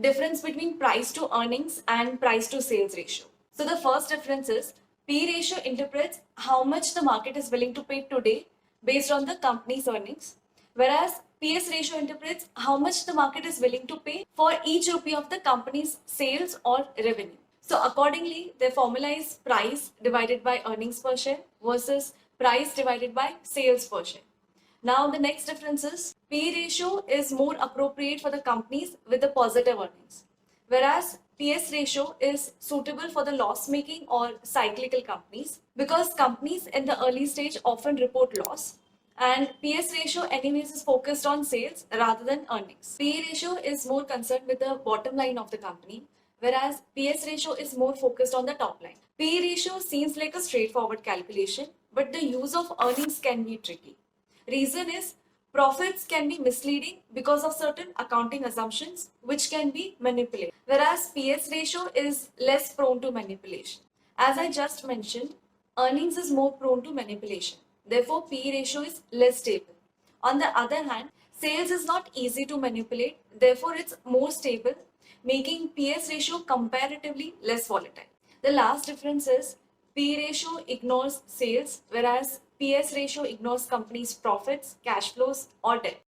Difference between price to earnings and price to sales ratio. So the first difference is P ratio interprets how much the market is willing to pay today based on the company's earnings, whereas PS ratio interprets how much the market is willing to pay for each rupee of the company's sales or revenue. So accordingly, their formula is price divided by earnings per share versus price divided by sales per share. Now the next difference is P ratio is more appropriate for the companies with the positive earnings, whereas PS ratio is suitable for the loss making or cyclical companies because companies in the early stage often report loss, and PS ratio anyways is focused on sales rather than earnings. P ratio is more concerned with the bottom line of the company, whereas PS ratio is more focused on the top line. P ratio seems like a straightforward calculation, but the use of earnings can be tricky. Reason is profits can be misleading because of certain accounting assumptions which can be manipulated, whereas PS ratio is less prone to manipulation. As I just mentioned, earnings is more prone to manipulation. Therefore, P ratio is less stable. On the other hand, sales is not easy to manipulate, therefore it's more stable, making PS ratio comparatively less volatile. The last difference is P ratio ignores sales, whereas PS ratio ignores companies' profits, cash flows, or debt.